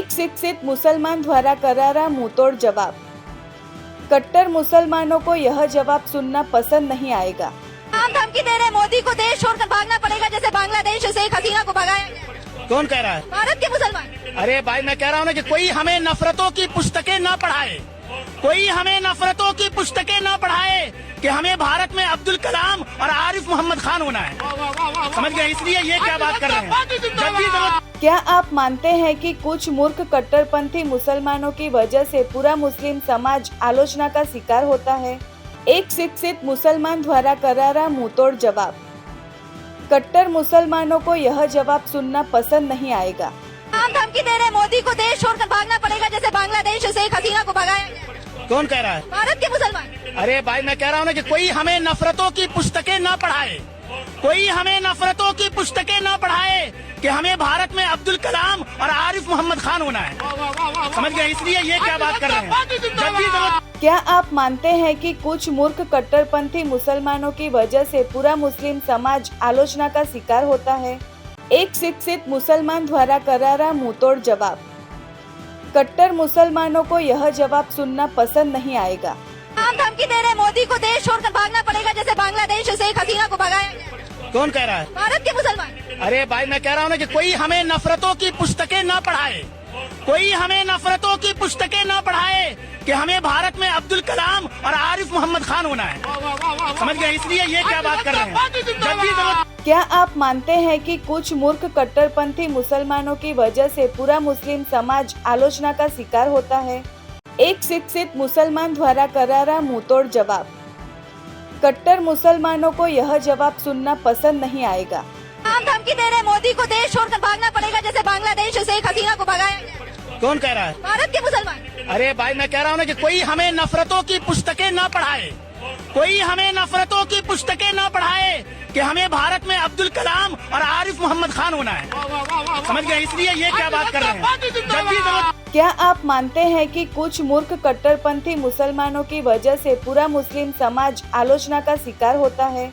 एक शिक्षित मुसलमान द्वारा करारा मुंहतोड़ जवाब। कट्टर मुसलमानों को यह जवाब सुनना पसंद नहीं आएगा। हम धमकी दे रहे मोदी को देश छोड़कर भागना पड़ेगा, जैसे बांग्लादेश से शेख हसीना को भगाया गया। कौन कह रहा है? भारत के मुसलमान। अरे भाई, मैं कह रहा हूँ ना कि कोई हमें नफरतों की पुस्तकें ना पढ़ाए, कोई हमें नफरतों की पुस्तकें ना पढ़ाए कि हमें भारत में अब्दुल कलाम और आरिफ मोहम्मद खान होना है। समझ गए? इसलिए ये क्या बात कर रहे हैं। जब भी जरूरत। क्या आप मानते हैं कि कुछ मूर्ख कट्टरपंथी मुसलमानों की वजह से पूरा मुस्लिम समाज आलोचना का शिकार होता है? एक शिक्षित मुसलमान द्वारा करारा मुंहतोड़ जवाब। कट्टर मुसलमानों को यह जवाब सुनना पसंद नहीं आएगा। हम धमकी दे रहे मोदी को देश छोड़कर भागना पड़ेगा, जैसे बांग्लादेश से शेख हसीना को भगाया गया। कौन कह रहा है? भारत के मुसलमान। अरे भाई, मैं कह रहा हूँ ना कि कोई हमें नफरतों की पुस्तकें ना पढ़ाए, कोई हमें नफरतों की पुस्तकें ना पढ़ाए कि हमें भारत में अब्दुल कलाम और आरिफ मोहम्मद खान होना है। समझ गए? इसलिए ये क्या बात कर रहे हैं। जब भी जरूरत। क्या आप मानते हैं कि कुछ मूर्ख कट्टरपंथी मुसलमानों की वजह से पूरा मुस्लिम समाज आलोचना का शिकार होता है? एक शिक्षित मुसलमान द्वारा करारा मुंहतोड़ जवाब। कट्टर मुसलमानों को यह जवाब सुनना पसंद नहीं आएगा। हम धमकी दे रहे मोदी को देश छोड़कर भागना पड़ेगा, जैसे बांग्लादेश से शेख हसीना को भगाया गया। कौन कह रहा है? भारत के मुसलमान। अरे भाई, मैं कह रहा हूँ ना कि कोई हमें नफरतों की पुस्तकें ना पढ़ाए, कोई हमें नफरतों की पुस्तकें ना पढ़ाए कि हमें भारत में अब्दुल कलाम और आरिफ मोहम्मद खान होना है। समझ गए? इसलिए ये क्या बात कर रहे हैं। जब भी जरूरत। क्या आप मानते हैं कि कुछ मूर्ख कट्टरपंथी मुसलमानों की वजह से पूरा मुस्लिम समाज आलोचना का शिकार होता है? एक शिक्षित मुसलमान द्वारा करारा मुंहतोड़ जवाब। कट्टर मुसलमानों को यह जवाब सुनना पसंद नहीं आएगा। हम धमकी दे रहे मोदी को देश छोड़कर भागना पड़ेगा, जैसे बांग्लादेश से शेख हसीना को भगाया गया। कौन कह रहा है? भारत के मुसलमान। अरे भाई, मैं कह रहा हूँ ना कि कोई हमें नफरतों की पुस्तकें ना पढ़ाए, कोई हमें नफरतों की पुस्तकें ना पढ़ाए कि हमें भारत में अब्दुल कलाम और आरिफ मोहम्मद खान होना है। समझ गए? इसलिए ये क्या बात कर रहे हैं। जब भी जरूरत। क्या आप मानते हैं कि कुछ मूर्ख कट्टरपंथी मुसलमानों की वजह से पूरा मुस्लिम समाज आलोचना का शिकार होता है?